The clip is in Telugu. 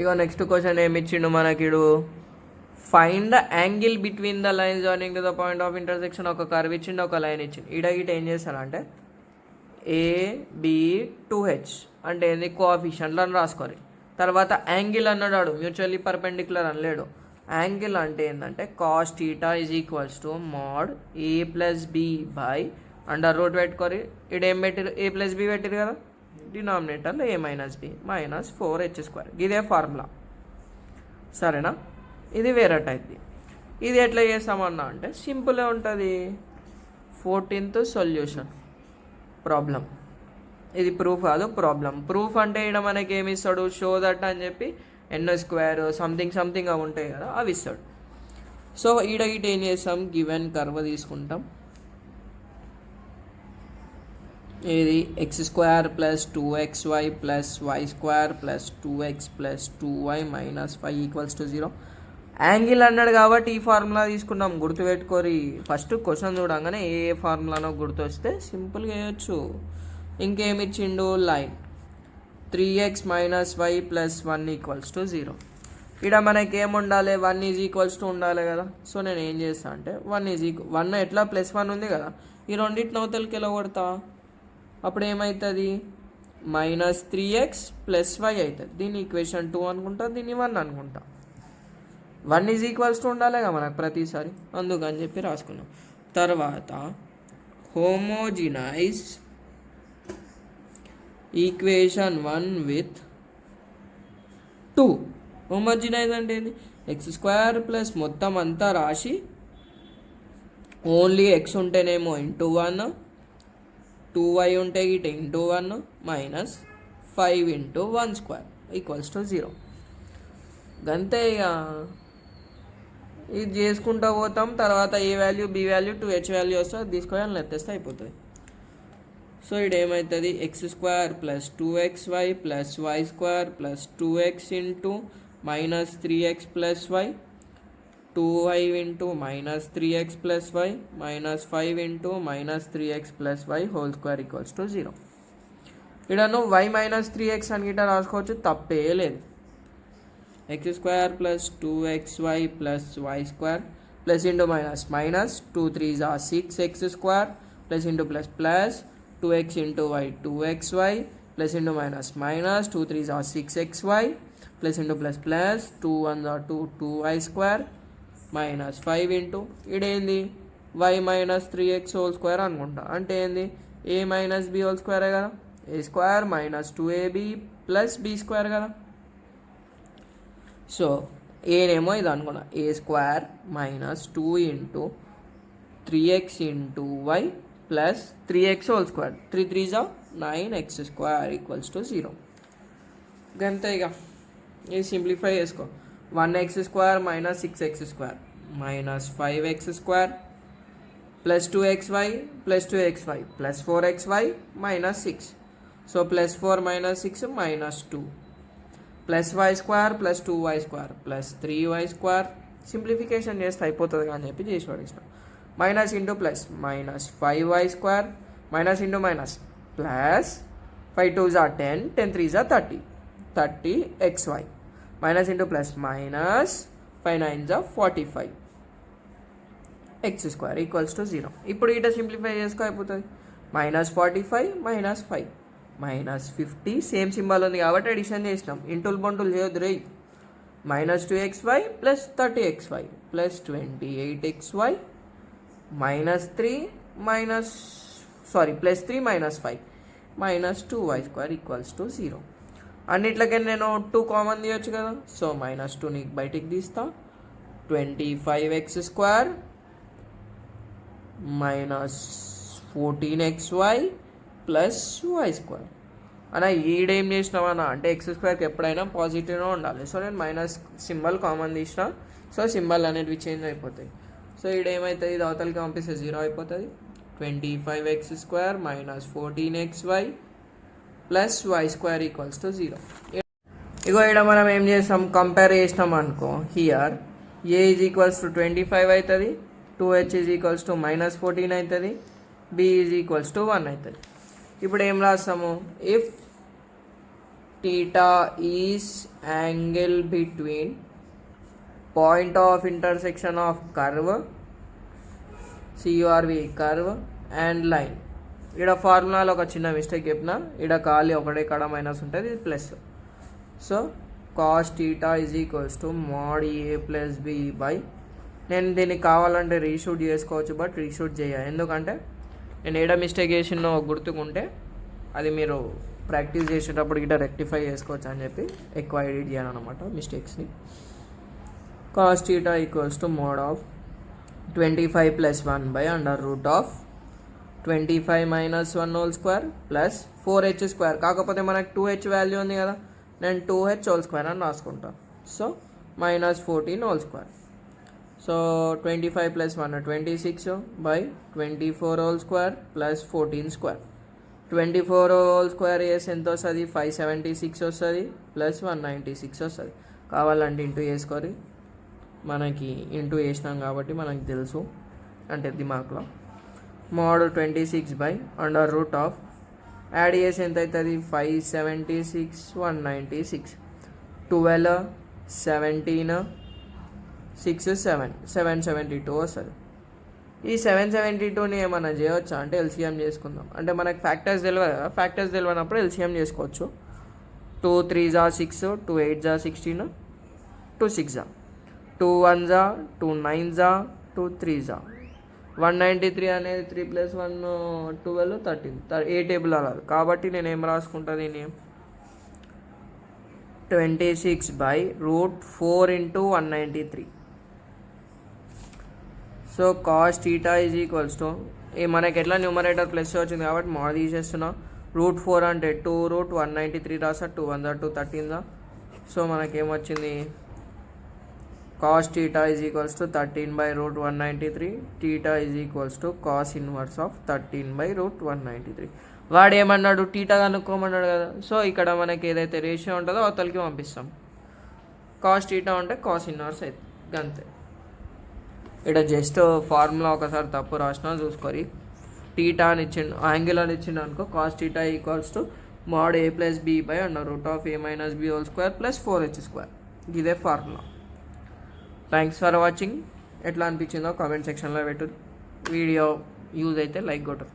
ఇక నెక్స్ట్ క్వశ్చన్ ఏమి ఇచ్చిండు మనకిడు, find the angle between the lines joining to the point of intersection. ఒక కర్వ్ ఇచ్చిండు, ఒక లైన్ ఇచ్చిండు. ఇట ఏం చేస్తానంటే AB2H అంటే ఏంది, కోఆఫిషియంట్లు అని రాసుకోవాలి. తర్వాత యాంగిల్ అన్నాడు, మ్యూచువల్లీ పర్పెండిక్యులర్ అనలేడు. యాంగిల్ అంటే ఏంటంటే cos theta is equals to mod A+B/, under root పెట్టుకోరి. ఇక్కడ ఏం పెట్టిరు, A+B పెట్టిరు కదా, డినామినేటర్లో A-B -4H². ఇదే ఫార్ములా, సరేనా. ఇది వేరే టైప్ది. ఇది ఎట్లా చేస్తామన్నా అంటే సింపుల్గా ఉంటుంది. 14th solution problem. ఇది ప్రూఫ్ కాదు, ప్రాబ్లం. ప్రూఫ్ అంటే ఇక్కడ మనకి ఏమి ఇస్తాడు, షో దట్ అని చెప్పి n² సంథింగ్ అవి ఉంటాయి కదా, అవి ఇస్తాడు. సో ఈడ ఏం చేస్తాం, గివెన్ కర్వ్ తీసుకుంటాం. ఇది x² + 2xy + y² + 2x + 2y - 5 = 0. Angle అన్నాడు కాబట్టి ఈ ఫార్ములా తీసుకున్నాం, గుర్తుపెట్టుకోరి. ఫస్ట్ క్వశ్చన్ చూడంగానే ఏ ఫార్ములానో గుర్తొస్తే సింపుల్గా వేయచ్చు. ఇంకేమి ఇచ్చిండు, లైన్ 3x - y + 1 = 0. ఇక్కడ మనకి ఏముండాలి, 1 = ఉండాలి కదా. సో నేను ఏం చేస్తాను అంటే 1 ఎట్లా +1 ఉంది కదా, ఈ రెండింటిని అవతలకి ఎలా కొడతా, అప్పుడు ఏమవుతుంది, -3x + y అవుతుంది. దీన్ని ఈక్వేషన్ 2 అనుకుంటా, దీన్ని 1 అనుకుంటా. 1 = ఉండాలిగా మనకు ప్రతిసారి, అందుకని చెప్పి రాసుకున్నాం. తర్వాత హోమోజినైజ్ ఈక్వేషన్ 1 విత్ 2. హోమోజినైజ్ అంటే ఏంది, x² ప్లస్ మొత్తం అంతా రాసి ఓన్లీ x ఉంటేనేమో *1, 2y ఉంటే ఇటు *1 - 5 × 1² = 0. గంతే ఇక. ఇది చేసుకుంటూ పోతాం. తర్వాత A value, B value, 2h value వస్తే అది తీసుకొని లెత్తేస్తే అయిపోతుంది. సో ఇది ఏమవుతుంది, x² + 2xy + y² + 2x × -3x + y, 2y × -3x + y -5 × -3x + y (2) = 0. ఇక్కడ నువ్వు y - 3x అని గిట్ట రాసుకోవచ్చు, తప్పే లేదు. x² + 2xy + y² +(-) 2 3s are 6x² +(+ 2x × y 2xy +(-) 2 3s are 6xy +(+ 2 1s are 2 2y² -5 ఇదేంది y - 3x² అనుకుంటా. అంటే ఏంది, a - b² కదా, a² - 2ab + b² కదా. సో ఏనేమో ఇది అనుకున్నా, a² - 2 × 3x × y + 3x². 3 3s are 9x² = 0. గంతే ఇక. ఇది సింప్లిఫై చేసుకో. 1x² - 6x² - 5x² + 2xy + 2xy + 4xy - 6. So +4 - 6 - 2 + y² + 2y² + 3y². Simplification చేస్తే అయిపోతుంది అని చెప్పి చేసి పడేసిన. -(+) -5y² -(+ 5 2s are 10 10 3s are 30 30xy -(+) -5 9s are 45 x² = 0. ఇప్పుడు ఇట సింప్లిఫై చేసుకో అయిపోతుంది. -45 -5 -50 సేమ్ సింబల్ ఉంది కాబట్టి అడిషన్ చేసినాం. ఇంటులు బొంటులు చేయొద్దు రే. -2xy + 30xy + 28xy -3 +3 -5 -2y² = 0. అన్నిట్లకే నేను 2 కామన్ తీయొచ్చు కదా. సో -2ని బయటికి తీస్తా. 25x² -14xy + y². అన్న ఈడేం చేసినామన్నా అంటే x²కి ఎప్పుడైనా పాజిటివ్గా ఉండాలి. సో నేను మైనస్ సింబల్ కామన్ తీసిన, సో సింబల్ అనేటివి చేంజ్ అయిపోతాయి. సో ఈడేమవుతుంది, ఇది అవతలకి పంపిస్తే 0 అయిపోతుంది. 25x² -14xy + y² = 0. ఇగో ఇక్కడ మనం ఏం చేస్తాం, కంపేర్ చేసినాం అనుకో. హియర్ a = 25 అవుతుంది, 2h = -14 అవుతుంది, b = 1 అవుతుంది. ఇప్పుడు ఏం రాస్తాము, if theta is angle between point of intersection of curve curve and line. ఇక్కడ ఫార్ములాలో ఒక చిన్న మిస్టేక్ చెప్పిన, ఇక్కడ ఖాళీ ఒకటే కాడ మైనస్ ఉంటుంది, ఇది plus. So cos theta is equals to mod a plus b by, నేను దీనికి కావాలంటే రీషూట్ చేసుకోవచ్చు, బట్ రీషూట్ చేయాలి ఎందుకంటే నేను ఏడ మిస్టేక్ చేసినో గుర్తుకుంటే అది మీరు ప్రాక్టీస్ చేసేటప్పుడు గిట్ట రెక్టిఫై చేసుకోవచ్చు అని చెప్పి ఎక్కువ ఎడిట్ చేయాలన్నమాట మిస్టేక్స్ని. Cos theta equals to mod of 25 plus 1 by under root of 25 minus 1 whole square plus 4h square. కాకపోతే మనకు 2h వాల్యూ ఉంది కదా, నేను 2h హోల్ స్క్వేర్ అని రాసుకుంటాను. So minus 14 whole square. So 25 plus 1 26 by 24 whole square plus 14 square. 24 whole square చేసి ఎంత వస్తుంది, 576 వస్తుంది ప్లస్ 196 వస్తుంది. కావాలంటే ఇంటూ చేసుకోరి, మనకి ఇంటూ వేసినాం కాబట్టి మనకి తెలుసు, అంటే దిమాక్లో mod 26 by under root of add చేసి ఎంత అవుతుంది, 576 196 12 17 6 7 772 వస్తుంది. ఈ 772ని ఏమైనా చేయవచ్చా అంటే ఎల్సిఎం చేసుకుందాం. అంటే మనకి ఫ్యాక్టర్స్ తెలియదు కదా, ఫ్యాక్టర్స్ తెలియనప్పుడు ఎల్సిఎం చేసుకోవచ్చు. 2 3 6 2 8 16 2 6 2 1 2 9 2 3 193 అనేది 3 ప్లస్ 1 12 13 ఏ టేబుల్ అలా. కాబట్టి నేను ఏం రాసుకుంటా దీన్ని, 26 by root 4 into 193. So cos theta is equals to, మనకి ఎట్లా న్యూమరేటర్ ప్లస్ వచ్చింది కాబట్టి మోడ్ తీసేస్తున్నా. రూట్ 4 అంటే 2 రూట్ 193 రాసా, 2 1 2 13. సో మనకేమొచ్చింది, cos theta is equals to 13 by root 193. Theta is equals to cos inverse of 13 by root 193. వాడు ఏమన్నాడు, టీటా కనుక్కోమన్నాడు కదా. సో ఇక్కడ మనకి ఏదైతే రేషియో ఉంటుందో అవతలకి పంపిస్తాం. కాస్ టీటా ఉంటే కాస్ ఇన్వర్స్ అవుతుంది, అంతే. ఇక్కడ జస్ట్ ఫార్ములా ఒకసారి తప్పు రాసినా చూసుకొని, టీటా అని ఇచ్చిండు, యాంగిల్ అని ఇచ్చిండు అనుకో, cos theta equals to mod a plus b by under root of a minus b whole square plus 4h square. ఇదే ఫార్ములా. Thanks for watching. ఎట్లా అనిపించిందో కామెంట్ సెక్షన్లో పెట్టు. వీడియో యూజ్ అయితే లైక్ కొట్టరు.